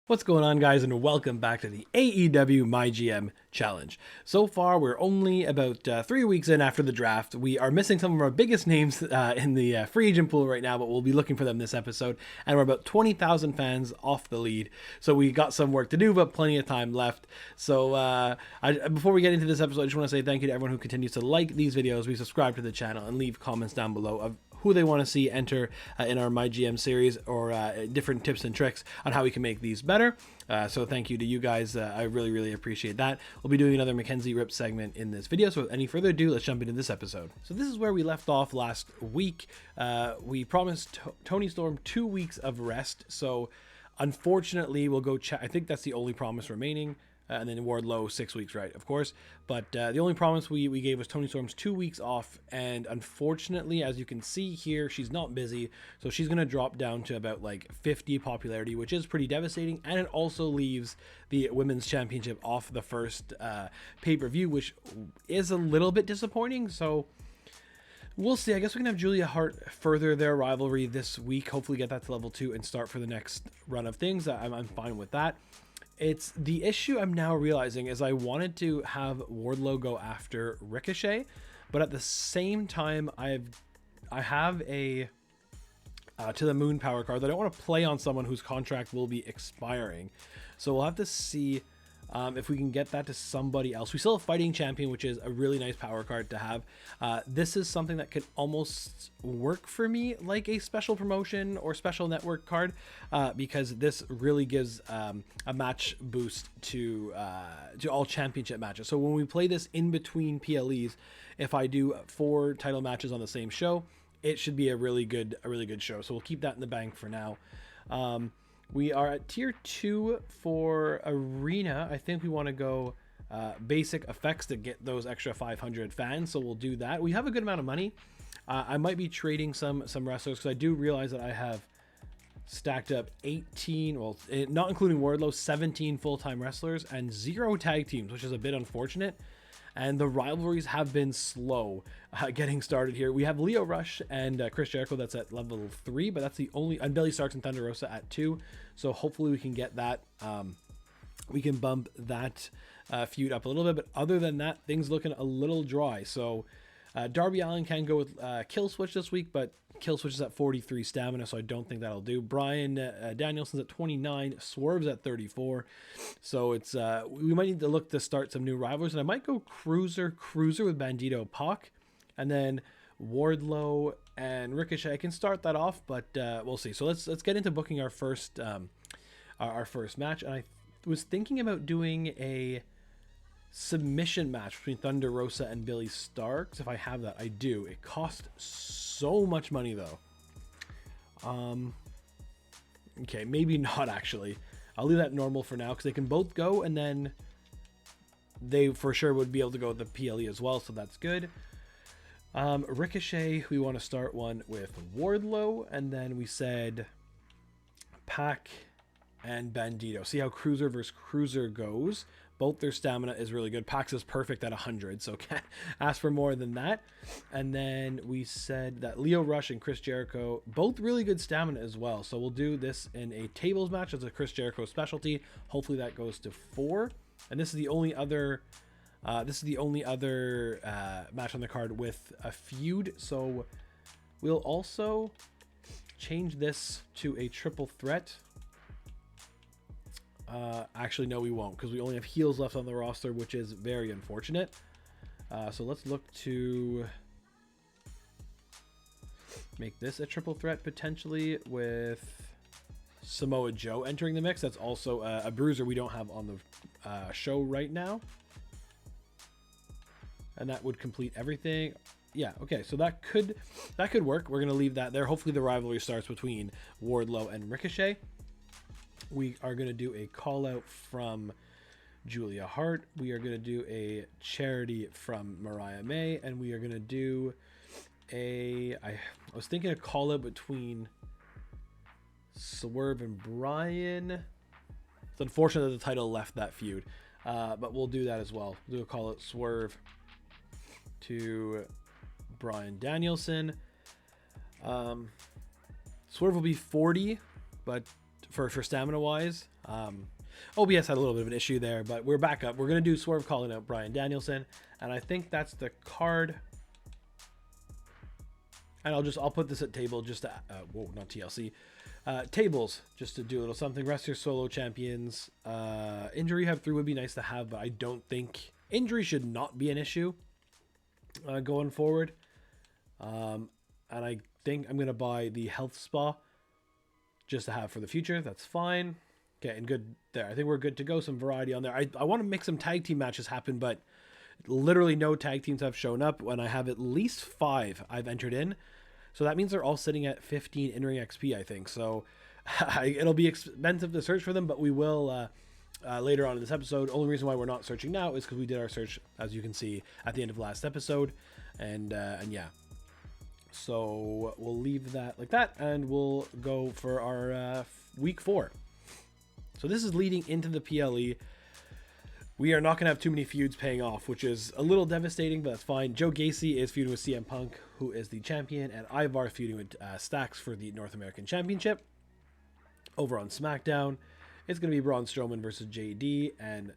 What's going on, guys, and welcome back to the AEW MyGM challenge. So far, we're only about 3 weeks in after the draft. We are missing some of our biggest names in the free agent pool right now, but we'll be looking for them this episode. And we're about 20,000 fans off the lead, so we got some work to do, but plenty of time left. So before we get into this episode, I just want to say thank you to everyone who continues to like these videos, resubscribe to the channel, and leave comments down below of who they want to see enter in our MyGM series, or different tips and tricks on how we can make these better. So thank you to you guys. I really appreciate that. We'll be doing another Mackenzie Rip segment in this video. So without any further ado, let's jump into this episode. So this is where we left off last week. We promised Tony Storm 2 weeks of rest. So unfortunately, we'll go check. I think that's the only promise remaining. And then Wardlow 6 weeks, right, of course. But the only promise we gave was Tony Storm's 2 weeks off. And unfortunately, as you can see here, she's not busy. So she's going to drop down to about like 50 popularity, which is pretty devastating. And it also leaves the Women's Championship off the first pay-per-view, which is a little bit disappointing. So we'll see. I guess we can have Julia Hart further their rivalry this week. Hopefully get that to level 2 and start for the next run of things. I'm fine with that. It's the issue I'm now realizing is I wanted to have Wardlow go after Ricochet, but at the same time I have a to the moon power card that I don't want to play on someone whose contract will be expiring. So we'll have to see if we can get that to somebody else. We still have Fighting Champion, which is a really nice power card to have. This is something that could almost work for me like a special promotion or special network card, because this really gives a match boost to all championship matches. So when we play this in between PLEs, if I do 4 title matches on the same show, it should be a really good show. So we'll keep that in the bank for now. We are at tier 2 for Arena. I think we want to go basic effects to get those extra 500 fans. So we'll do that. We have a good amount of money. I might be trading some wrestlers because I do realize that I have stacked up 18, well, not including Wardlow, 17 full-time wrestlers and 0 tag teams, which is a bit unfortunate. And the rivalries have been slow getting started here. We have Lio Rush and Chris Jericho, that's at level 3, but that's the only, and Billy Starks and Thunder Rosa at 2. So hopefully we can get that, we can bump that feud up a little bit. But other than that, things looking a little dry. So Darby Allin can go with Kill Switch this week, but Kill Switch is at 43 stamina, so I don't think that'll do. Brian Danielson's at 29, Swerve's at 34. So it's we might need to look to start some new rivals, and I might go Cruiser with Bandito Pac, and then Wardlow and Ricochet. I can start that off, but we'll see. So let's get into booking our first match, and I was thinking about doing a submission match between Thunder Rosa and Billy Starks. If I have that, I do. It costs so much money though. Okay, maybe not actually. I'll leave that normal for now because they can both go, and then they for sure would be able to go with the PLE as well, so that's good. Ricochet, we want to start one with Wardlow, and then we said Pac and Bandito. See how Cruiser versus Cruiser goes. Both their stamina is really good. Pax is perfect at 100, so can't ask for more than that. And then we said that Lio Rush and Chris Jericho, both really good stamina as well. So we'll do this in a tables match as a Chris Jericho specialty. Hopefully that goes to 4. And this is the only other match on the card with a feud. So we'll also change this to a triple threat. Actually, no, we won't, because we only have heels left on the roster, which is very unfortunate. So let's look to make this a triple threat potentially with Samoa Joe entering the mix. That's also a bruiser we don't have on the show right now. And that would complete everything. Yeah, okay, so that could work. We're going to leave that there. Hopefully the rivalry starts between Wardlow and Ricochet. We are going to do a call out from Julia Hart. We are going to do a charity from Mariah May. And we are going to do I was thinking a call out between Swerve and Brian. It's unfortunate that the title left that feud. But we'll do that as well. We'll do a call out Swerve to Brian Danielson. Swerve will be 40, but for stamina wise. OBS had a little bit of an issue there, but we're back up. We're going to do Swerve calling out Bryan Danielson, and I think that's the card. And I'll put this at table just to, whoa, not TLC. Tables, just to do a little something. Rest your solo champions. Injury have 3 would be nice to have, but I don't think injury should not be an issue going forward. And I think I'm going to buy the health spa just to have for the future. That's fine. Okay, and good there. I think we're good to go. Some variety on there. I want to make some tag team matches happen, but literally no tag teams have shown up when I have at least 5 I've entered in. So that means they're all sitting at 15 in-ring XP, I think. So it'll be expensive to search for them, but we will later on in this episode. Only reason why we're not searching now is because we did our search, as you can see, at the end of last episode. And yeah. So we'll leave that like that, and we'll go for our week 4. So this is leading into the PLE. We are not going to have too many feuds paying off, which is a little devastating, but that's fine. Joe Gacy is feuding with CM Punk, who is the champion, and Ivar feuding with Stax for the North American Championship. Over on SmackDown, it's going to be Braun Strowman versus JD, and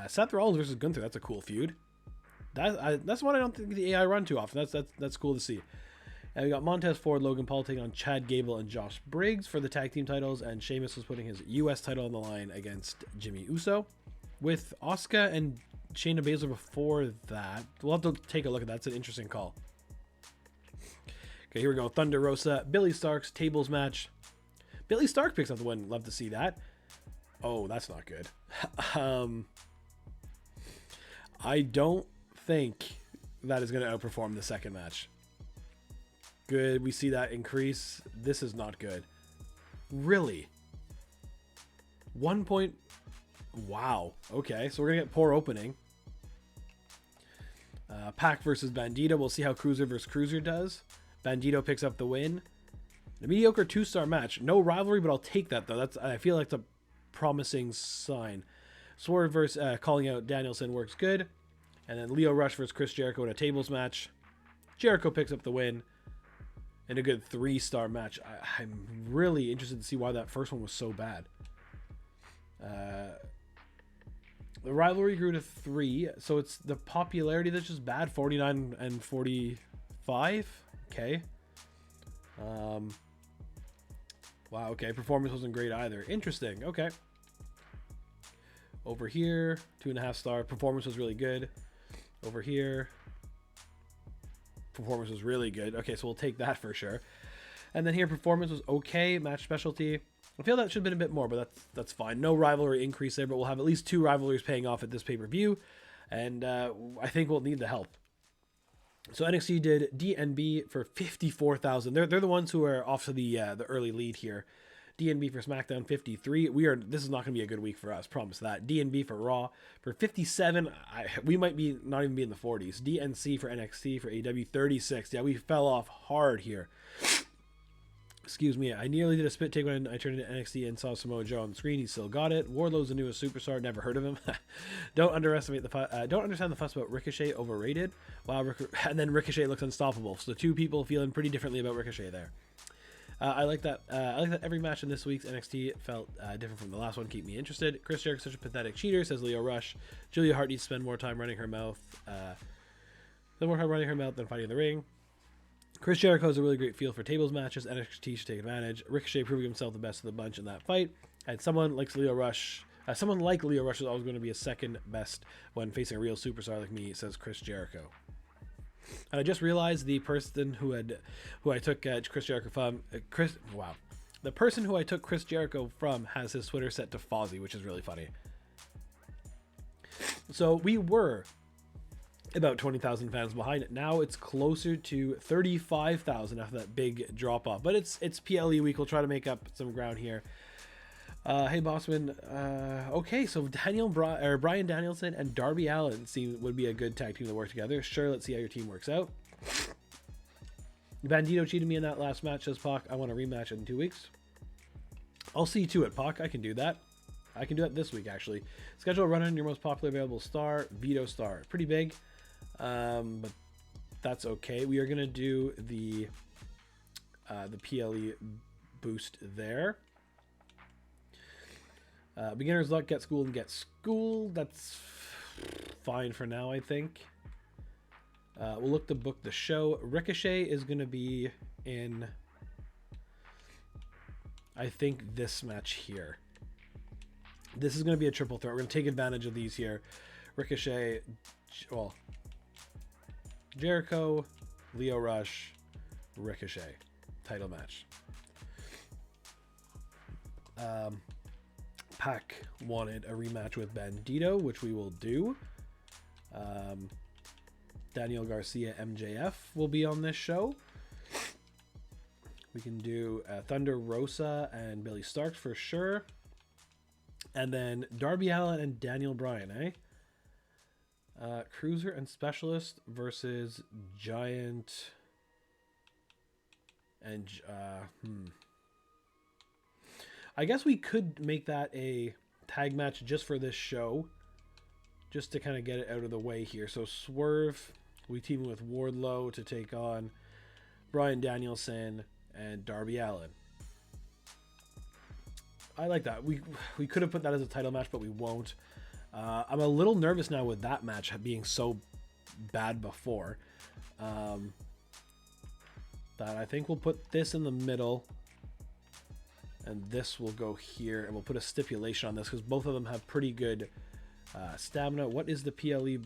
Seth Rollins versus Gunther. That's a cool feud. That's one I don't think the AI run too often. That's cool to see. And we got Montez Ford, Logan Paul taking on Chad Gable and Josh Briggs for the tag team titles, and Sheamus was putting his U.S. title on the line against Jimmy Uso. With Asuka and Shayna Baszler before that, we'll have to take a look at that. It's an interesting call. Okay, here we go. Thunder Rosa, Billy Stark's tables match. Billy Stark picks up the win. Love to see that. Oh, that's not good. I don't think that is going to outperform the second match. Good. We see that increase. This is not good. Really? 1 point. Wow. Okay, so we're going to get poor opening. Pac versus Bandito. We'll see how Cruiser versus Cruiser does. Bandito picks up the win. A mediocre 2-star match. No rivalry, but I'll take that, though. I feel like it's a promising sign. Swerve versus calling out Danielson works good. And then Lio Rush versus Chris Jericho in a tables match. Jericho picks up the win. And a good 3-star match. I'm really interested to see why that first one was so bad. The rivalry grew to 3, so it's the popularity that's just bad. 49 and 45. Okay. Wow. Okay. Performance wasn't great either. Interesting. Okay. Over here, 2.5-star. Performance was really good. Over here, performance was really good. Okay, so we'll take that for sure. And then here, performance was okay. Match specialty. I feel that should have been a bit more, but that's fine. No rivalry increase there, but we'll have at least 2 rivalries paying off at this pay-per-view, and I think we'll need the help. So NXT did DNB for 54,000. They're the ones who are off to the early lead here. DNB for SmackDown 53. This is not going to be a good week for us. Promise that. DNB for Raw for 57. We might be not even be in the 40s. DNC for NXT for AEW 36. Yeah, we fell off hard here. Excuse me. I nearly did a spit take when I turned into NXT and saw Samoa Joe on the screen. He still got it. Wardlow's the newest superstar. Never heard of him. Don't understand the fuss about Ricochet. Overrated. Wow. And then Ricochet looks unstoppable. So 2 people feeling pretty differently about Ricochet there. I like that. I like that every match in this week's NXT felt different from the last one. Keep me interested. Chris Jericho's such a pathetic cheater, says Lio Rush. Julia Hart needs to spend more time running her mouth. Than fighting in the ring. Chris Jericho has a really great feel for tables matches. NXT should take advantage. Ricochet proving himself the best of the bunch in that fight. And someone like Lio Rush is always going to be a second best when facing a real superstar like me, says Chris Jericho. And I just realized the person who I took Chris Jericho from, the person who I took Chris Jericho from has his Twitter set to Fozzy, which is really funny. So we were about 20,000 fans behind it. Now it's closer to 35,000 after that big drop off. But it's PLE week. We'll try to make up some ground here. Hey Bossman. Okay, so Bryan Danielson and Darby Allin would be a good tag team to work together. Sure, let's see how your team works out. Bandito cheated me in that last match, says Pac. I want a rematch in 2 weeks. I'll see you to it, Pac. I can do that. I can do that this week, actually. Schedule a run-in your most popular available star, Vito Star. Pretty big, but that's okay. We are going to do the PLE boost there. Beginner's luck, get schooled, and get schooled. That's fine for now, I think. We'll look to book the show. Ricochet is going to be in, I think, this match here. This is going to be a triple threat. We're going to take advantage of these here. Ricochet, well, Jericho, Lio Rush, Ricochet. Title match. Pac wanted a rematch with Bandito, which we will do. Daniel Garcia, MJF will be on this show. We can do Thunder Rosa and Billy Starks for sure. And then Darby Allin and Daniel Bryan, Cruiser and Specialist versus Giant and I guess we could make that a tag match just for this show, just to kind of get it out of the way here. So Swerve, we team with Wardlow to take on Bryan Danielson and Darby Allin. I like that. We could have put that as a title match, but we won't. I'm a little nervous now with that match being so bad before. That I think we'll put this in the middle, and this will go here, and we'll put a stipulation on this because both of them have pretty good stamina. What is the PLE?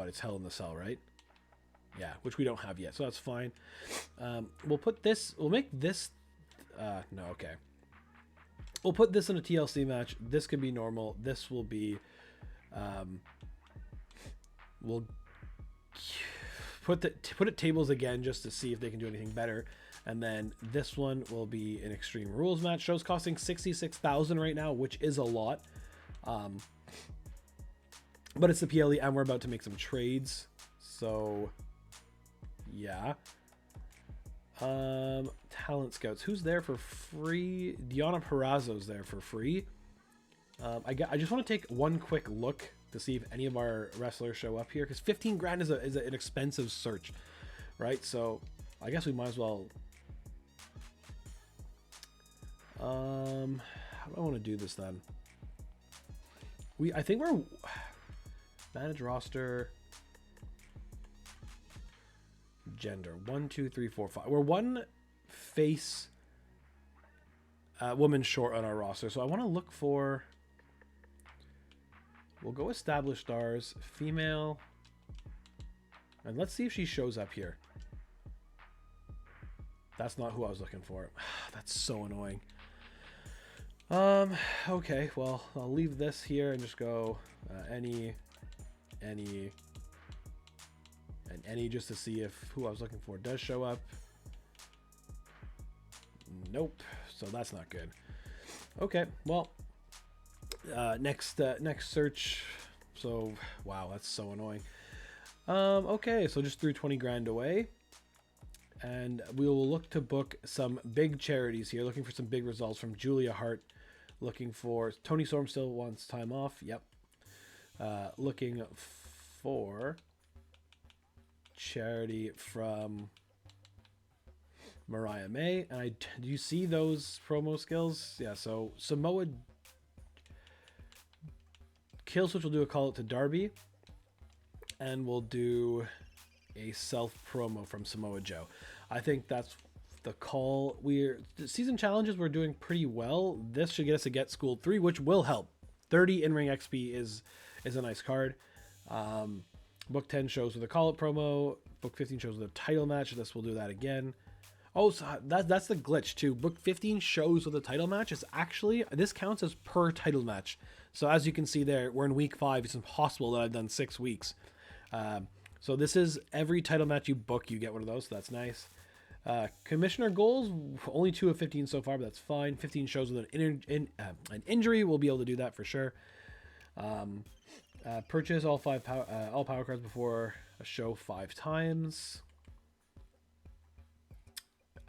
It's Hell in the Cell, right? Yeah, which we don't have yet, so that's fine. We'll put this. We'll make this. No, okay. We'll put this in a TLC match. This could be normal. This will be. We'll put it tables again just to see if they can do anything better. And then this one will be an Extreme Rules match. Show's costing $66,000 right now, which is a lot. But it's the PLE, and we're about to make some trades. So, yeah. Talent Scouts. Who's there for free? Deonna Purrazzo's there for free. I just want to take one quick look to see if any of our wrestlers show up here, because 15 grand is an expensive search, right? So I guess we might as well. How do I want to do this then? I think we're manage roster. Gender 1, 2, 3, 4, 5. We're one face woman short on our roster, so I want to look for. We'll go established stars, female, and let's see if she shows up here. That's not who I was looking for. That's so annoying. Okay, well, I'll leave this here and just go any, and any, just to see if who I was looking for does show up. Nope. So that's not good. Okay, well, next search. So wow, that's so annoying. Okay, so just threw 20 grand away, and we will look to book some big charities here. Looking for some big results from Julia Hart. Looking for Tony Storm still wants time off. Yep. Looking for charity from Mariah May. And do you see those promo skills? Yeah, so Samoa Killswitch will do a call out to Darby, and we'll do a self promo from Samoa Joe. I think that's the call. The season challenges we're doing pretty well. This should get us a Get Schooled 3, which will help. 30 in-ring XP is a nice card. Book 10 shows with a call-out promo. Book 15 shows with a title match. This will do that again. Oh, so that's the glitch too. Book 15 shows with a title match. It's actually, this counts as per title match. So as you can see there, we're in week 5. It's impossible that I've done 6 weeks. So this is every title match you book, you get one of those. So that's nice. Commissioner goals, only 2 of 15 so far, but that's fine. 15 shows with an injury. We'll be able to do that for sure. Purchase all power cards before a show 5 times.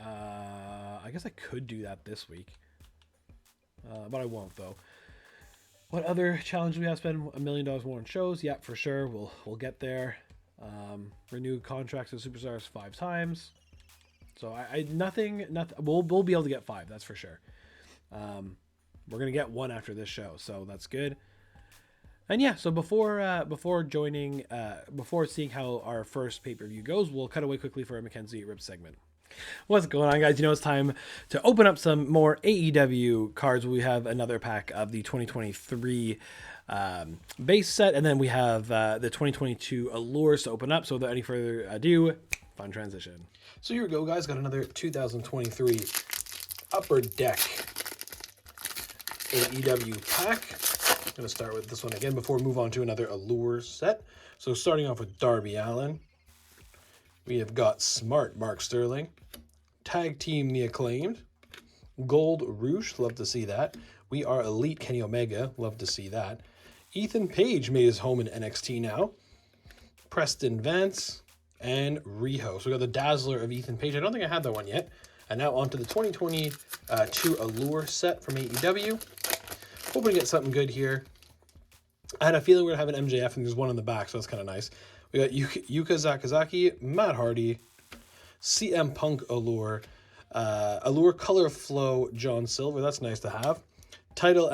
I guess I could do that this week, but I won't though. What other challenge do we have? Spend $1 million more on shows? Yeah, for sure. We'll get there. Renew contracts with superstars 5 times. So nothing. We'll be able to get 5. That's for sure. we're going to get one after this show, so that's good. And yeah, so before seeing how our first pay-per-view goes, we'll cut away quickly for a Mackenzie Rip segment. What's going on, guys? You know, it's time to open up some more AEW cards. We have another pack of the 2023 base set, and then we have the 2022 Allures to open up. So without any further ado, fun transition. So here we go, guys. Got another 2023 Upper Deck AEW pack. I'm going to start with this one again before we move on to another Allures set. So starting off with Darby Allin, we have got Smart Mark Sterling, Tag Team The Acclaimed, Gold Rouge, love to see that. We Are Elite Kenny Omega, love to see that. Ethan Page made his home in NXT now. Preston Vance, and Riho. So we got the Dazzler of Ethan Page. I don't think I had that one yet. And now on to the 2022 Allure set from AEW. Hoping to get something good here. I had a feeling we are going to have an MJF, and there's one on the back, so that's kind of nice. We got Yuka Sakazaki, Matt Hardy, CM Punk Allure, Allure Color Flow John Silver. That's nice to have. Title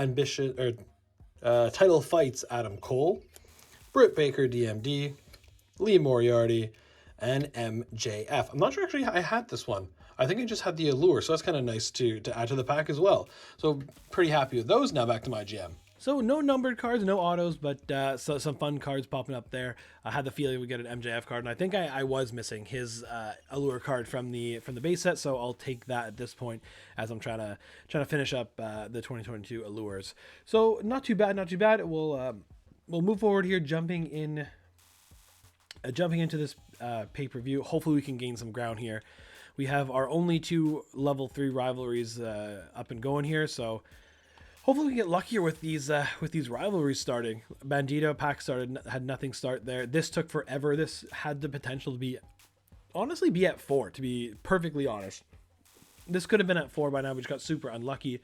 Fights Adam Cole, Britt Baker DMD, Lee Moriarty, and MJF. I'm not sure actually I had this one. I think I just had the Allure, so that's kind of nice to add to the pack as well. So pretty happy with those. Now back to my GM. So no numbered cards, no autos, but so some fun cards popping up there. I had the feeling we'd get an MJF card, and I think I was missing his Allure card from the base set, so I'll take that at this point as I'm trying to finish up the 2022 Allures. So not too bad, not too bad. We'll move forward here, jumping into this pay-per-view. Hopefully we can gain some ground here. We have our only 2 level 3 rivalries up and going here, so hopefully we get luckier with these rivalries starting. Bandito pack had nothing start there. This took forever. This had the potential to be at 4, to be perfectly honest. This could have been at 4 by now, but just got super unlucky.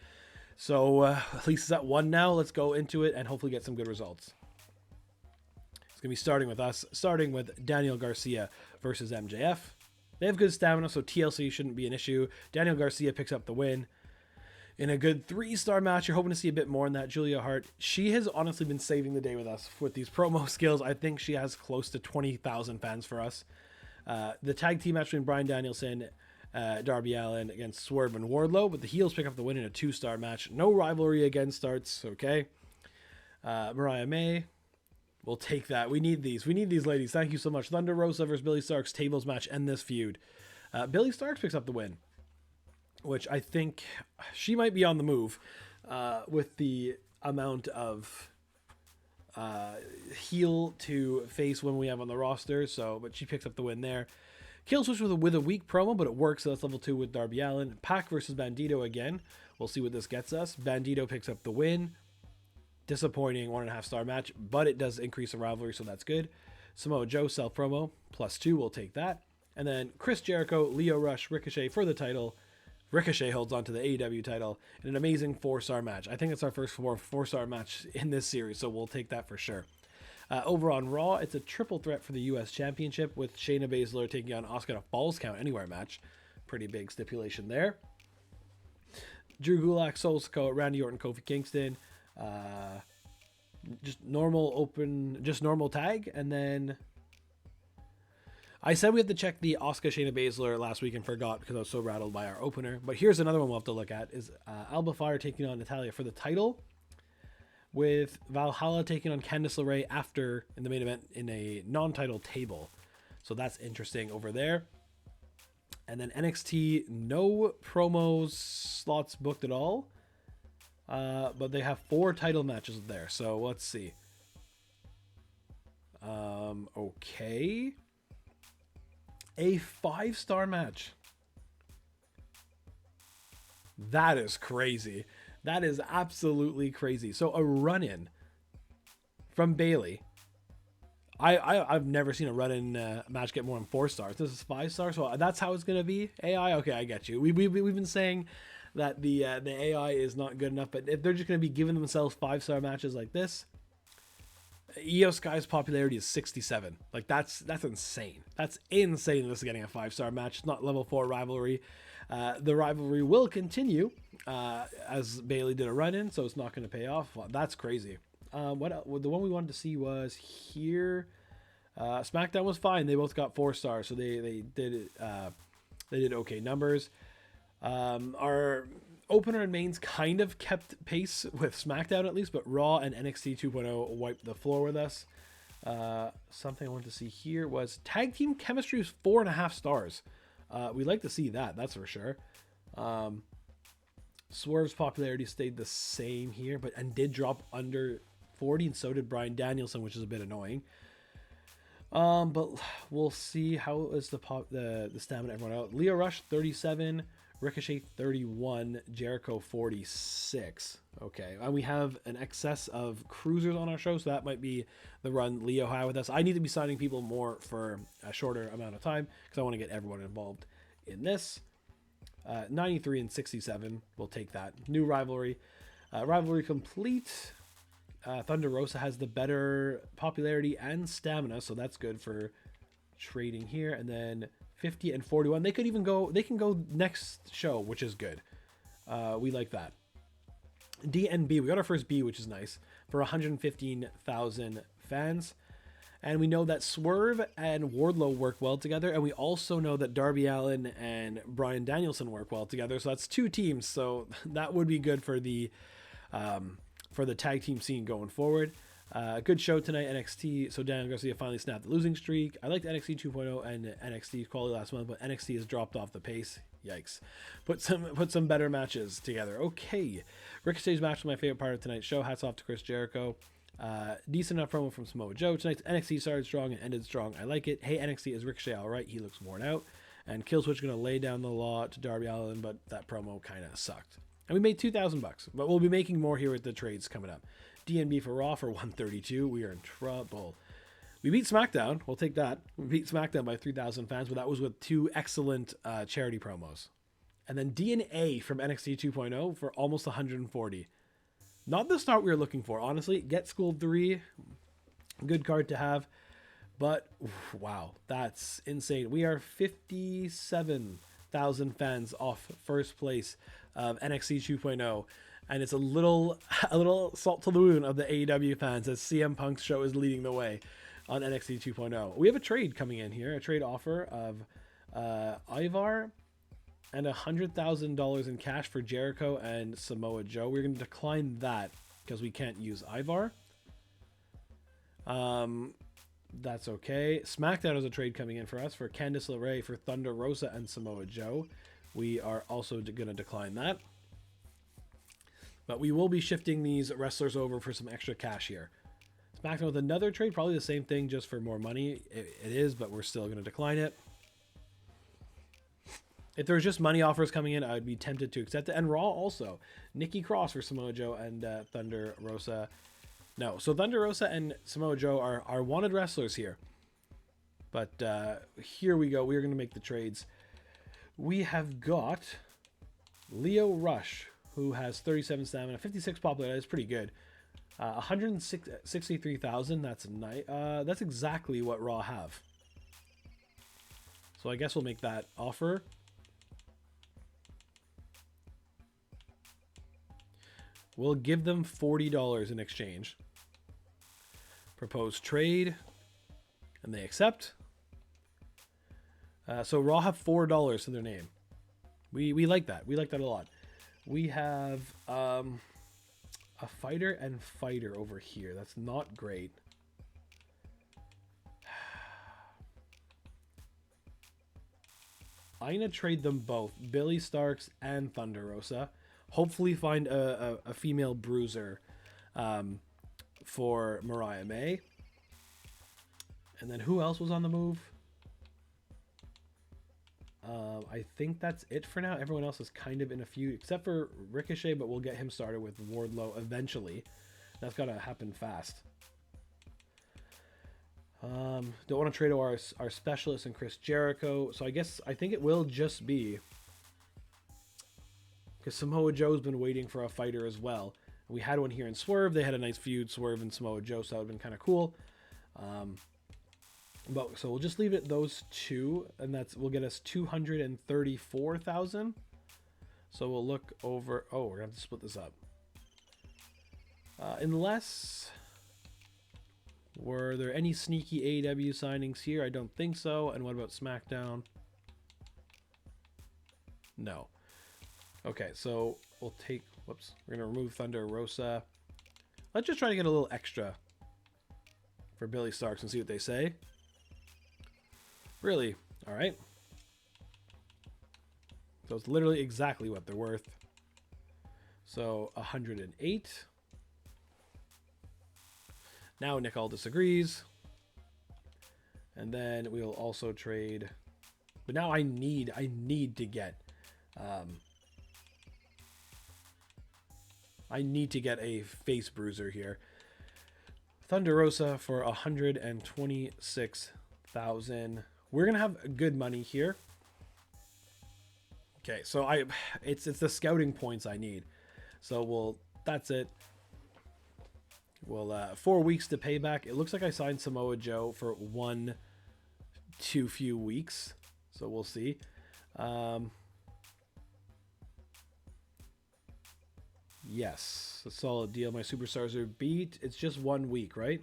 So at least it's at 1 now. Let's go into it and hopefully get some good results. It's going to be starting with Daniel Garcia versus MJF. They have good stamina, so TLC shouldn't be an issue. Daniel Garcia picks up the win. In a good 3-star match, you're hoping to see a bit more in that. Julia Hart, she has honestly been saving the day with us with these promo skills. I think she has close to 20,000 fans for us. The tag team match between Bryan Danielson, Darby Allin against Swerve and Wardlow, but the heels pick up the win in a 2-star match. No rivalry again starts, okay? Mariah May, we'll take that. We need these ladies. Thank you so much. Thunder Rosa versus Billy Starks tables match, end this feud. Billy Starks picks up the win, which I think she might be on the move with the amount of heel to face when we have on the roster. So, but she picks up the win there. Kill switch with a weak promo, but it works. So that's level 2 with Darby Allin. Pac versus Bandito again. We'll see what this gets us. Bandito picks up the win. Disappointing 1.5-star match, but it does increase the rivalry, so that's good. Samoa Joe self promo +2. We'll take that. And then Chris Jericho, Lio Rush, Ricochet for the title. Ricochet holds on to the AEW title in an amazing 4-star match. I think it's our first 4-star match in this series, so we'll take that for sure. Over on Raw, it's a triple threat for the U.S. Championship with Shayna Baszler taking on Asuka in a Falls Count Anywhere match. Pretty big stipulation there. Drew Gulak, Solo Sikoa, Randy Orton, Kofi Kingston. Just normal tag, and then I said we have to check the Asuka Shayna Baszler last week and forgot because I was so rattled by our opener. But here's another one we'll have to look at is Alba Fire taking on Natalya for the title, with Valhalla taking on Candice LeRae after in the main event in a non-title table. So that's interesting over there. And then NXT, no promos slots booked at all. But they have 4 title matches there. So let's see. Okay. A 5-star match. That is crazy. That is absolutely crazy. So a run-in from Bailey. I've never seen a run-in match get more than 4 stars. This is 5 stars, so that's how it's gonna be. AI, okay, I get you. We've been saying that the AI is not good enough, but if they're just gonna be giving themselves 5-star matches like this, Io Sky's popularity is 67. Like that's insane. That's insane. This is getting a 5-star match. It's not level 4 rivalry. The rivalry will continue as Bailey did a run-in, so it's not going to pay off. Well, that's crazy. The one we wanted to see was here. SmackDown was fine. They both got 4 stars, so they did okay numbers. Our opener and mains kind of kept pace with SmackDown at least, but Raw and NXT 2.0 wiped the floor with us. Something I wanted to see here was tag team chemistry was 4.5 stars. We like to see that, that's for sure. Swerve's popularity stayed the same here, and did drop under 40, and so did Bryan Danielson, which is a bit annoying. But we'll see how is the stamina everyone out. Lio Rush 37, Ricochet 31, Jericho 46. Okay, and we have an excess of cruisers on our show, so that might be the run Leo had with us. I need to be signing people more for a shorter amount of time because I want to get everyone involved in this. 93 and 67, we'll take that. New rivalry. Rivalry complete. Thunder Rosa has the better popularity and stamina, so that's good for trading here. And then 50 and 41, they can go next show, which is good. We like that. D and B, we got our first B, which is nice, for 115,000 fans. And we know that Swerve and Wardlow work well together, and we also know that Darby Allin and Bryan Danielson work well together. So that's 2 teams, so that would be good for the tag team scene going forward. Good show tonight, NXT. So Daniel Garcia finally snapped the losing streak. I liked NXT 2.0 and NXT quality last month, but NXT has dropped off the pace. Yikes. Put some better matches together. Okay. Ricochet's match was my favorite part of tonight's show. Hats off to Chris Jericho. Decent enough promo from Samoa Joe. Tonight's NXT started strong and ended strong. I like it. Hey, NXT, is Ricochet alright? He looks worn out. And Killswitch going to lay down the law to Darby Allin, but that promo kind of sucked. And we made $2,000, but we'll be making more here with the trades coming up. DNB for Raw for 132. We are in trouble. We beat SmackDown. We'll take that. We beat SmackDown by 3,000 fans, but that was with 2 excellent charity promos. And then DNA from NXT 2.0 for almost 140. Not the start we were looking for, honestly. Get Schooled 3, good card to have. But, wow, that's insane. We are 57,000 fans off first place of NXT 2.0. And it's a little salt to the wound of the AEW fans as CM Punk's show is leading the way on NXT 2.0. We have a trade coming in here, a trade offer of Ivar and $100,000 in cash for Jericho and Samoa Joe. We're going to decline that because we can't use Ivar. That's okay. SmackDown has a trade coming in for us for Candice LeRae for Thunder Rosa and Samoa Joe. We are also going to decline that. But we will be shifting these wrestlers over for some extra cash here. SmackDown with another trade, probably the same thing, just for more money. It is, but we're still going to decline it. If there was just money offers coming in, I would be tempted to accept it. And Raw also. Nikki Cross for Samoa Joe and Thunder Rosa. No, so Thunder Rosa and Samoa Joe are wanted wrestlers here. But here we go. We're going to make the trades. We have got Lio Rush, who has 37 stamina, 56 popularity. That's pretty good. 163,000. That's nice. That's exactly what Raw have. So I guess we'll make that offer. We'll give them $40 in exchange. Propose trade, and they accept. So Raw have $4 to their name. We like that. We like that a lot. We have a fighter and fighter over here. That's not great. I'm going to trade them both, Billy Starks and Thunder Rosa. Hopefully find a female bruiser for Mariah May. And then who else was on the move? I think that's it for now. Everyone else is kind of in a feud, except for Ricochet, but we'll get him started with Wardlow eventually. That's got to happen fast. Don't want to trade our specialist and Chris Jericho. So I think it will just be, because Samoa Joe's been waiting for a fighter as well. We had one here in Swerve. They had a nice feud, Swerve and Samoa Joe, so that would have been kind of cool. But so we'll just leave it those two, and will get us 234,000. So we'll look over. Oh, we're gonna have to split this up. Unless, were there any sneaky AEW signings here? I don't think so. And what about SmackDown? No. Okay, so we'll take. Whoops. We're gonna remove Thunder Rosa. Let's just try to get a little extra for Billy Starks and see what they say. Really? All right. So it's literally exactly what they're worth. So 108. Now Nick all disagrees. And then we'll also trade. But now I need to get I need to get a face bruiser here. Thunder Rosa for 126,000. We're gonna have good money here. Okay, so it's the scouting points I need. So that's it. Well, 4 weeks to pay back. It looks like I signed Samoa Joe for 1 too few weeks. So we'll see. Yes, a solid deal. My superstars are beat. It's just 1 week, right?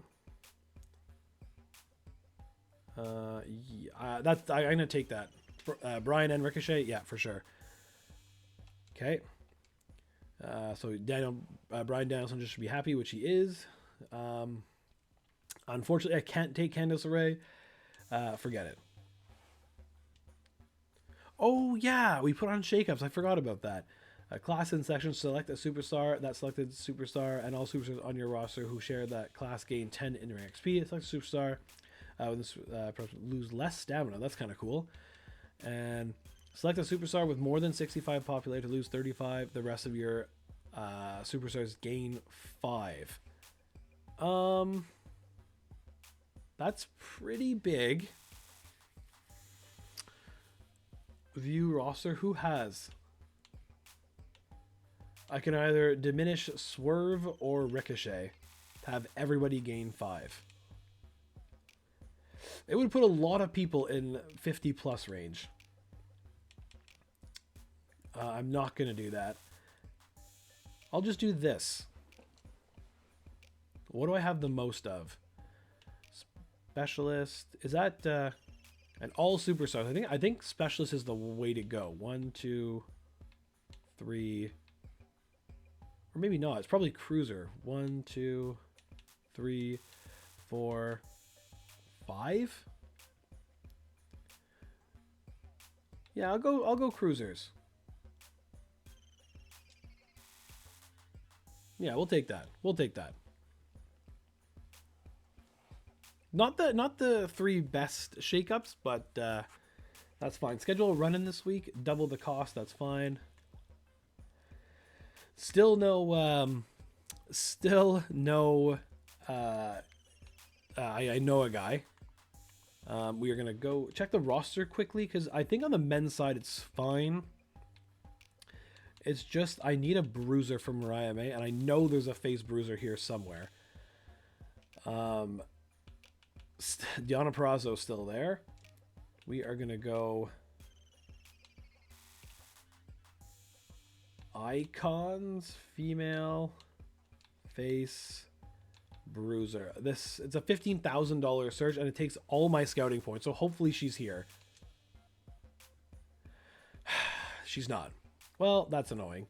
Yeah, I'm gonna take that. Brian and Ricochet, yeah, for sure. Okay. So Brian Danielson just should be happy, which he is. Unfortunately, I can't take Candice LeRae. Forget it. Oh yeah, we put on shakeups. I forgot about that. Class in section, select a superstar. That selected superstar and all superstars on your roster who share that class gain 10 in ring XP. Select a superstar. This lose less stamina. That's kind of cool. And select a superstar with more than 65 popularity to lose 35. The rest of your superstars gain 5. That's pretty big. View roster. Who has? I can either diminish Swerve or Ricochet to have everybody gain 5. It would put a lot of people in 50 plus range. I'm not going to do that. I'll just do this. What do I have the most of? Specialist. Is that an all superstars? I think specialist is the way to go. 1, 2, 3. Or maybe not. It's probably cruiser. 1, 2, 3, 4, 5. Yeah, I'll go cruisers. Yeah, we'll take that. We'll take that. Not the 3 best shakeups, but that's fine. Schedule a run-in this week. Double the cost. That's fine. Still no. I know a guy. We are gonna go check the roster quickly because I think on the men's side it's fine. It's just I need a bruiser for Mariah May, and I know there's a face bruiser here somewhere. Deonna Purrazzo still there. We are gonna go icons, female, face, bruiser. It's a $15,000 search, and it takes all my scouting points. So hopefully she's here. She's not. Well, that's annoying.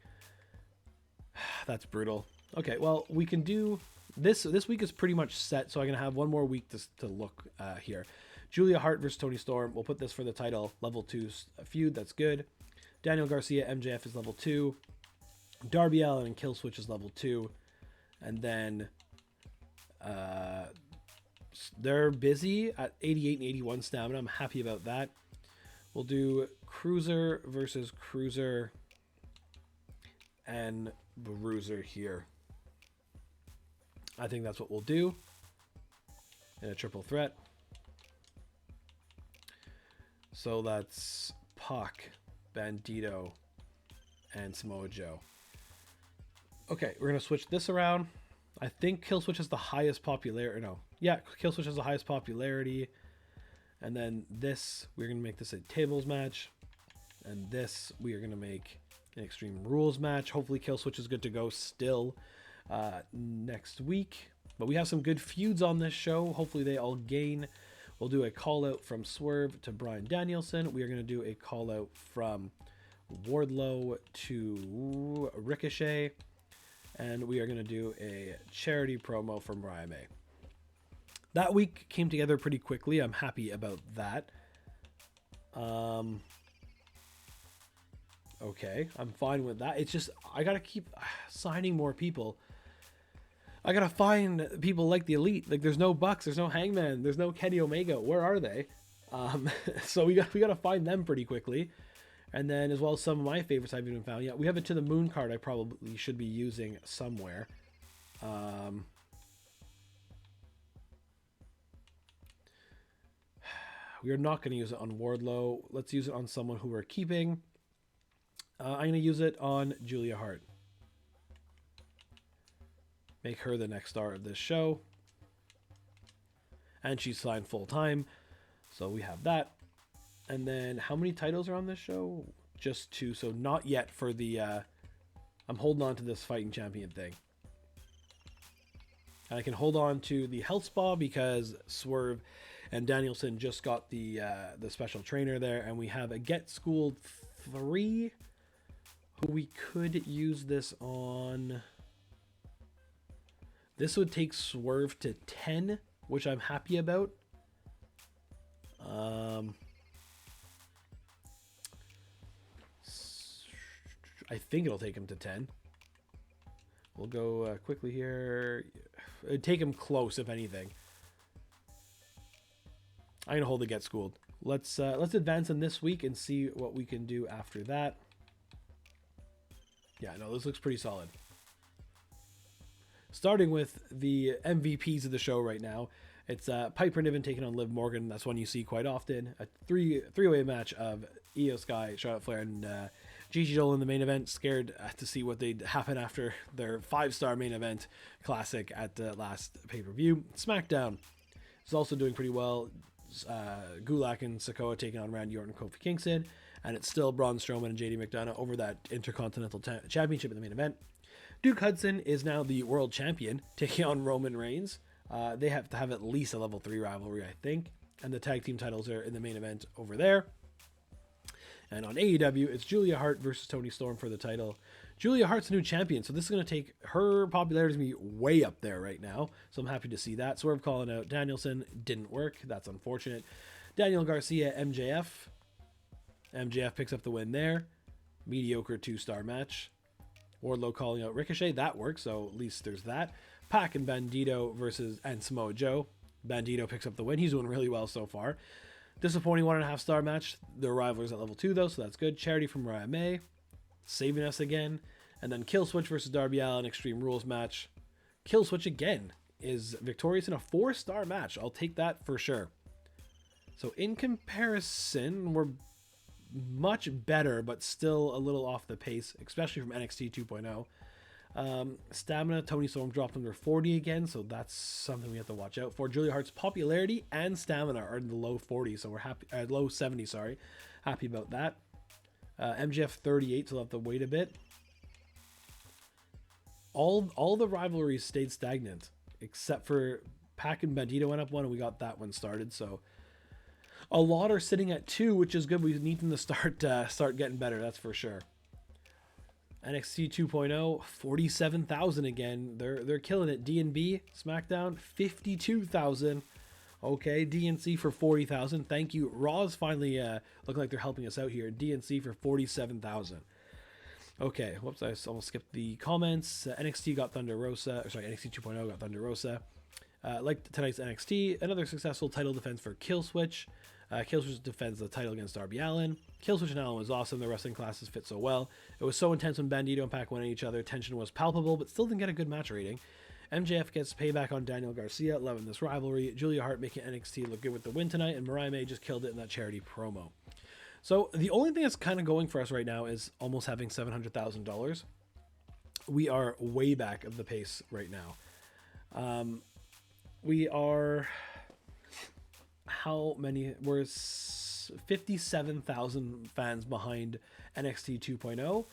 That's brutal. Okay, well, we can do this. This week is pretty much set, so I'm going to have one more week to look here. Julia Hart versus Toni Storm. We'll put this for the title. Level 2 feud. That's good. Daniel Garcia, MJF is level 2. Darby Allin and Killswitch is level 2. And then they're busy at 88 and 81 stamina. I'm happy about that. We'll do Cruiser versus Cruiser and Bruiser here. I think that's what we'll do in a triple threat. So that's Pac, Bandito, and Samoa Joe. Okay, we're going to switch this around. I think Killswitch has the highest popularity. No. Yeah, Killswitch has the highest popularity. And then this, we're going to make this a tables match. And this, we are going to make an Extreme Rules match. Hopefully Kill Switch is good to go still next week. But we have some good feuds on this show. Hopefully they all gain. We'll do a call out from Swerve to Bryan Danielson. We are going to do a call out from Wardlow to Ricochet. And we are going to do a charity promo from Brian May. That week came together pretty quickly. I'm happy about that. Okay, I'm fine with that. It's just, I got to keep signing more people. I got to find people like the Elite. Like, there's no Bucks, there's no Hangman, there's no Kenny Omega. Where are they? So we got to find them pretty quickly. And then as well as some of my favorites I haven't even found yet. We have a To The Moon card I probably should be using somewhere. We are not going to use it on Wardlow. Let's use it on someone who we're keeping. I'm going to use it on Julia Hart. Make her the next star of this show. And she's signed full time. So we have that. And then how many titles are on this show? Just 2. So not yet for the... I'm holding on to this fighting champion thing. And I can hold on to the health spa because Swerve and Danielson just got the special trainer there. And we have a Get Schooled 3 who we could use this on. This would take Swerve to 10, which I'm happy about. I think it'll take him to 10. We'll go quickly here. It'd take him close, if anything. I'm gonna hold the Get Schooled. Let's advance in this week and see what we can do after that. Yeah, no, this looks pretty solid. Starting with the MVPs of the show right now, it's Piper Niven taking on Liv Morgan. That's one you see quite often. A three-way match of Io Sky, Charlotte Flair, and Gigi Dolan in the main event. Scared to see what they'd happen after their 5-star main event classic at the last pay-per-view. SmackDown is also doing pretty well. Gulak and Sikoa taking on Randy Orton and Kofi Kingston. And it's still Braun Strowman and JD McDonough over that Intercontinental Championship in the main event. Duke Hudson is now the world champion, taking on Roman Reigns. They have to have at least a level 3 rivalry, I think. And the tag team titles are in the main event over there. And on AEW, it's Julia Hart versus Toni Storm for the title. Julia Hart's the new champion, so this is going to take her popularity to be way up there right now. So I'm happy to see that. Swerve calling out Danielson. Didn't work. That's unfortunate. Daniel Garcia, MJF. MJF picks up the win there. Mediocre 2-star match. Wardlow calling out Ricochet. That works, so at least there's that. Pac and Bandito and Samoa Joe. Bandito picks up the win. He's doing really well so far. Disappointing 1.5-star match. Their rivalries at level 2, though, so that's good. Charity from Mariah May. Saving us again. And then Kill Switch versus Darby Allin Extreme Rules match. Kill Switch again is victorious in a 4-star match. I'll take that for sure. So in comparison, we're much better, but still a little off the pace, especially from NXT 2.0. Stamina, Toni Storm dropped under 40 again, so that's something we have to watch out for. Julia Hart's popularity and stamina are in the low 40s, so we're happy. Low 70s, sorry. Happy about that. MJF 38, so we'll have to wait a bit. All the rivalries stayed stagnant, except for Pac and Bandito went up 1, and we got that one started. So a lot are sitting at 2, which is good. We need them to start getting better, that's for sure. NXT 2.0, 47,000 again. They're killing it. D&B, SmackDown, 52,000. Okay, DNC for 40,000. Thank you. Raw's finally looking like they're helping us out here. DNC for 47,000. Okay, whoops, I almost skipped the comments. NXT got Thunder Rosa. NXT 2.0 got Thunder Rosa. Like tonight's NXT, another successful title defense for Killswitch. Killswitch defends the title against Darby Allin. Killswitch and Allin was awesome. The wrestling classes fit so well. It was so intense when Bandito and Pac went at each other. Tension was palpable, but still didn't get a good match rating. MJF gets payback on Daniel Garcia, loving this rivalry. Julia Hart making NXT look good with the win tonight, and Mariah May just killed it in that charity promo. So the only thing that's kind of going for us right now is almost having $700,000. We are way back of the pace right now. We are how many? We're 57,000 fans behind NXT 2.0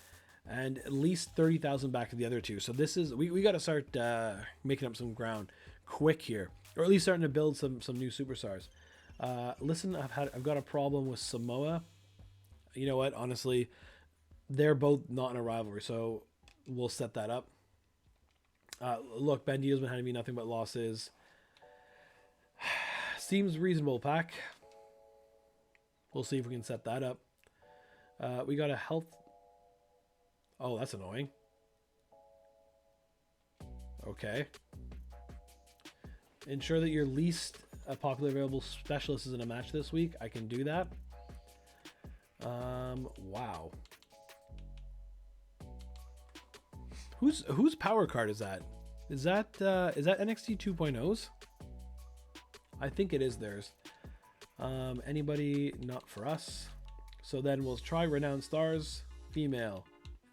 and at least 30,000 back to the other two. So this is, we got to start making up some ground quick here, or at least starting to build some new superstars. Listen, I've got a problem with Samoa. You know what? Honestly, they're both not in a rivalry, so we'll set that up. Look, Ben Dio's been having me nothing but losses. Seems reasonable, Pac. We'll see if we can set that up. We got a health. Oh, that's annoying. Okay. Ensure that your least popular available specialist is in a match this week. I can do that. Wow. Whose power card is that? Is that NXT 2.0's? I think it is theirs. Anybody not for us. So then we'll try Renowned Stars. Female.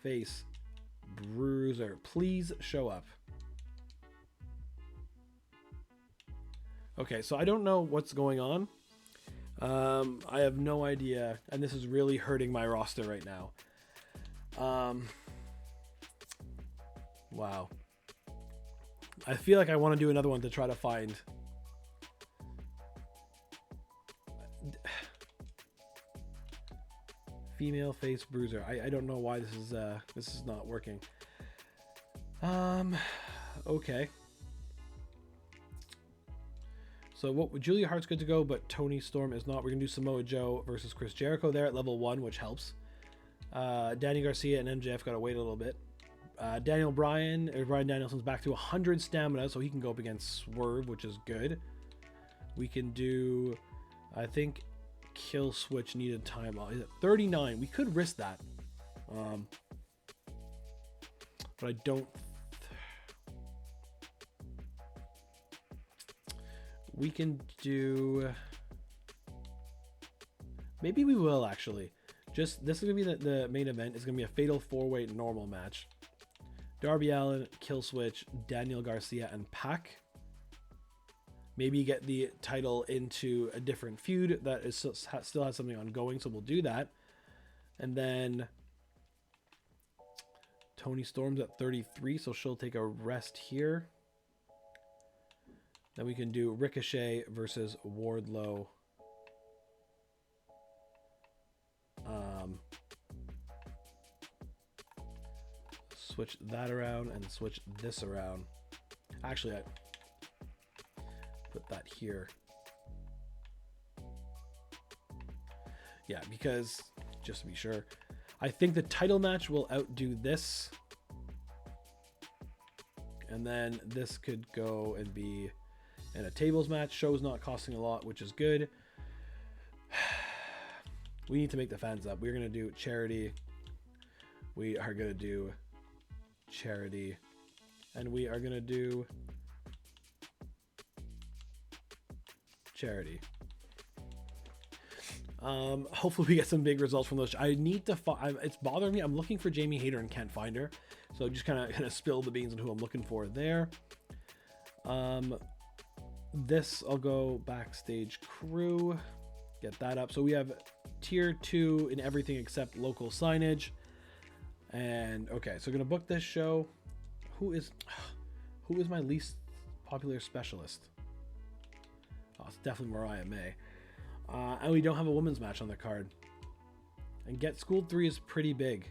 Face. Bruiser. Please show up. Okay, so I don't know what's going on. I have no idea. And this is really hurting my roster right now. Wow. I feel like I want to do another one to try to find... Female face bruiser. I don't know why this is not working. Okay. So what? Julia Hart's good to go, but Toni Storm is not. We're gonna do Samoa Joe versus Chris Jericho there at level 1, which helps. Danny Garcia and MJF gotta wait a little bit. Brian Danielson's back to 100 stamina, so he can go up against Swerve, which is good. We can do, I think, Kill Switch needed time. Is it 39? We could risk that. But I don't. We can do. Maybe we will actually. This is gonna be the main event. It's gonna be a fatal 4-way normal match. Darby Allin, Kill Switch, Daniel Garcia, and Pac. Maybe get the title into a different feud that is still has something ongoing, so we'll do that. And then Toni Storm's at 33, so she'll take a rest here. Then we can do Ricochet versus Wardlow. Switch that around and switch this around. Actually, I put that here. Yeah, because just to be sure, I think the title match will outdo this. And then this could go and be in a tables match. Show's not costing a lot, which is good. We need to make the fans up. We're going to do charity. We are going to do charity. And we are going to do charity. Hopefully we get some big results from those. I need to it's bothering me. I'm looking for Jamie Hayter and can't find her. So just kind of spill the beans on who I'm looking for there. This I'll go backstage crew. Get that up. So we have tier 2 in everything except local signage. And okay, so we're gonna book this show. Who is my least popular specialist? Oh, it's definitely Mariah May. And we don't have a women's match on the card. And Get Schooled 3 is pretty big.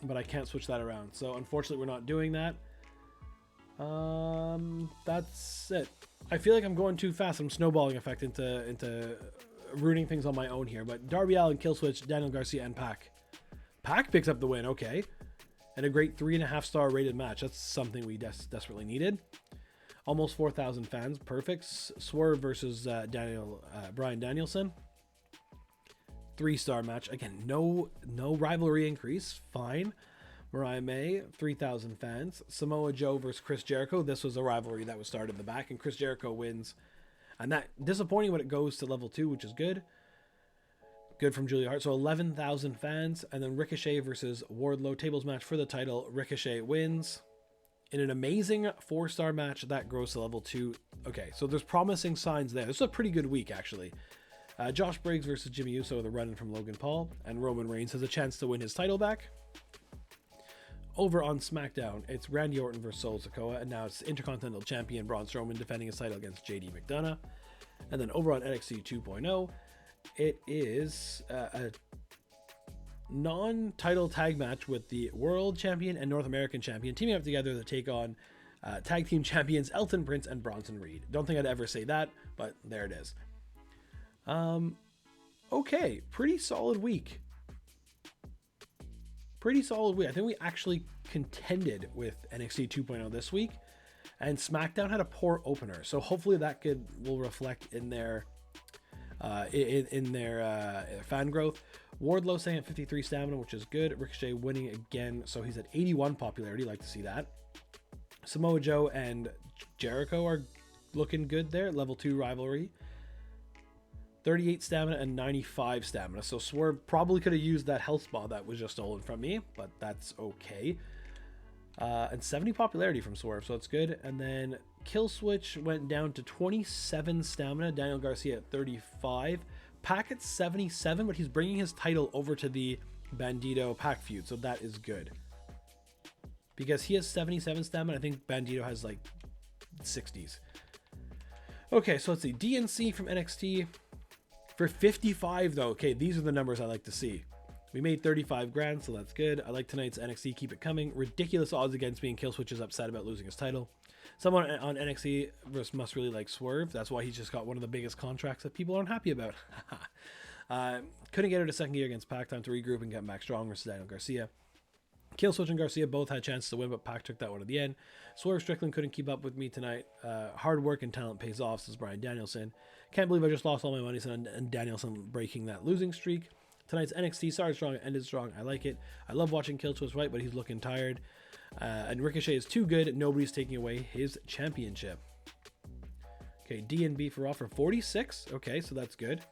But I can't switch that around. So unfortunately we're not doing that. That's it. I feel like I'm going too fast. I'm snowballing effect into ruining things on my own here. But Darby Allin, Kill Switch, Daniel Garcia, and Pac. Pac picks up the win. Okay. And a great 3.5 star rated match. That's something we desperately needed. Almost 4,000 fans. Perfect. Swerve versus Bryan Danielson. 3-star match. Again, no rivalry increase. Fine. Mariah May, 3,000 fans. Samoa Joe versus Chris Jericho. This was a rivalry that was started in the back, and Chris Jericho wins. And that disappointing when it goes to level 2, which is good. Good from Julia Hart. So 11,000 fans. And then Ricochet versus Wardlow. Tables match for the title. Ricochet wins. In an amazing 4-star match, that grows to level 2. Okay, so there's promising signs there. This is a pretty good week, actually. Josh Briggs versus Jimmy Uso, the run-in from Logan Paul, and Roman Reigns has a chance to win his title back. Over on SmackDown, it's Randy Orton versus Solo Sikoa, and now it's Intercontinental Champion Braun Strowman defending his title against JD McDonough. And then over on NXT 2.0, it is a non-title tag match with the World Champion and North American Champion teaming up together to take on tag team champions Elton Prince and Bronson Reed. Don't think I'd ever say that, but there it is. Okay, pretty solid week. I think we actually contended with NXT 2.0 this week, and SmackDown had a poor opener, so hopefully that will reflect in their fan growth. Wardlow staying at 53 stamina, which is good. Ricochet winning again, so he's at 81 popularity. Like to see that. Samoa Joe and Jericho are looking good there. Level 2 rivalry. 38 stamina and 95 stamina. So Swerve probably could have used that health spa that was just stolen from me, but that's okay. And 70 popularity from Swerve, so it's good. And then Killswitch went down to 27 stamina. Daniel Garcia at 35. Pac at 77, but he's bringing his title over to the Bandito Pac feud, so that is good. Because he has 77 stamina, I think Bandito has like 60s. Okay, so let's see. DNC from NXT for 55 though. Okay, these are the numbers I like to see. We made 35 grand, so that's good. I like tonight's NXT. Keep it coming. Ridiculous odds against being Killswitch is upset about losing his title. Someone on NXT must really like Swerve. That's why he's just got one of the biggest contracts that people aren't happy about. Couldn't get her to second gear against Pac. Time to regroup and get back strong versus Daniel Garcia. Killswitch and Garcia both had chances to win, but Pac took that one at the end. Swerve Strickland couldn't keep up with me tonight. Hard work and talent pays off, says Bryan Danielson. Can't believe I just lost all my money, and Danielson breaking that losing streak. Tonight's NXT started strong, ended strong. I like it. I love watching Killswitch fight, but he's looking tired. And Ricochet is too good. Nobody's taking away his championship. Okay, D&B for Raw for 46. Okay, so that's good.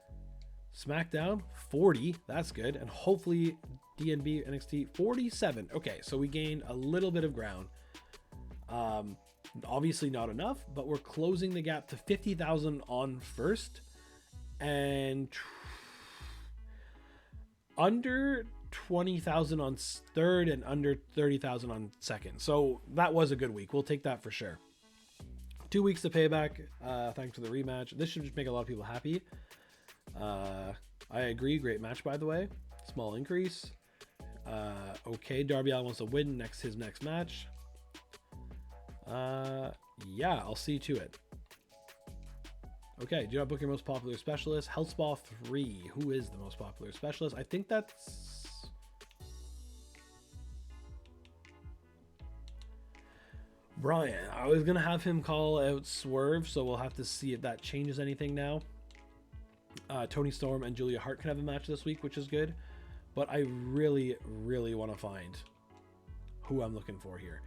SmackDown 40. That's good. And hopefully D&B NXT 47. Okay, so we gained a little bit of ground. Obviously not enough, but we're closing the gap to 50,000 on first. And under 20,000 on third and under 30,000 on second. So that was a good week. We'll take that for sure. 2 weeks to payback. Thanks for the rematch. This should just make a lot of people happy. I agree. Great match, by the way. Small increase. Okay, Darby Allin wants to win his next match. Yeah, I'll see to it. Okay, do not book your most popular specialist. Health Spa 3. Who is the most popular specialist? I think that's... Brian. I was going to have him call out Swerve, so we'll have to see if that changes anything now. Toni Storm and Julia Hart can have a match this week, which is good. But I really, really want to find who I'm looking for here.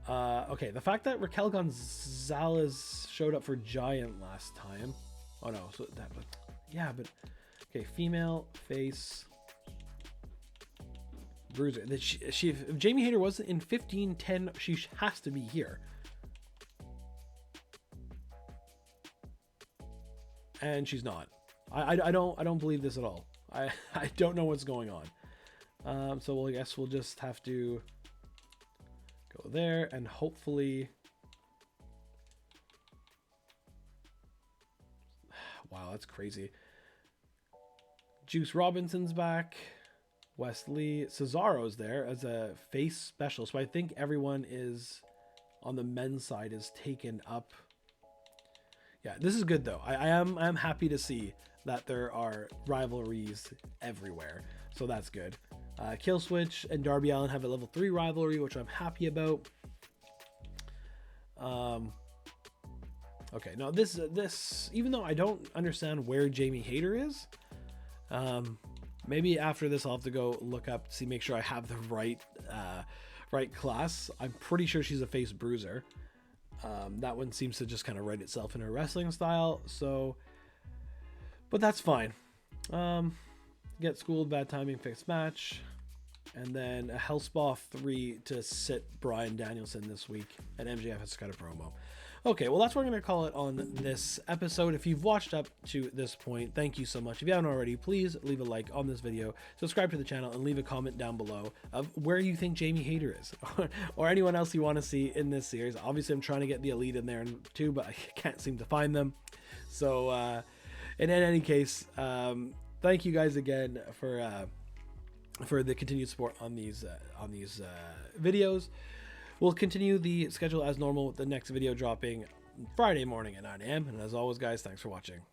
Okay, the fact that Raquel Gonzalez showed up for Giant last time. Oh no, so that, but yeah, but okay, female face bruiser. If Jamie Hayter wasn't in 1510, she has to be here. And she's not. I don't believe this at all. I don't know what's going on. So I guess we'll just have to go there and hopefully... Wow, that's crazy. Juice Robinson's back. Wesley Cesaro's there as a face special. So I think everyone is on the men's side is taken up. Yeah, this is good though. I'm happy to see that there are rivalries everywhere. So that's good. Killswitch and Darby Allin have a level 3 rivalry, which I'm happy about. Okay, now this even though I don't understand where Jamie Hayter is, maybe after this I'll have to go look up, make sure I have the right class. I'm pretty sure she's a face bruiser. That one seems to just kind of write itself in her wrestling style. So, but that's fine. Get schooled, bad timing, fixed match. And then a Hellspaw 3 to sit Bryan Danielson this week, and MJF has got a promo. Okay, well, that's what we're going to call it on this episode. If you've watched up to this point, thank you so much. If you haven't already, please leave a like on this video, subscribe to the channel, and leave a comment down below of where you think Jamie Hayter is, or anyone else you want to see in this series. Obviously, I'm trying to get the Elite in there too, but I can't seem to find them. So, and in any case, thank you guys again for the continued support on these videos. We'll continue the schedule as normal with the next video dropping Friday morning at 9 a.m. And as always, guys, thanks for watching.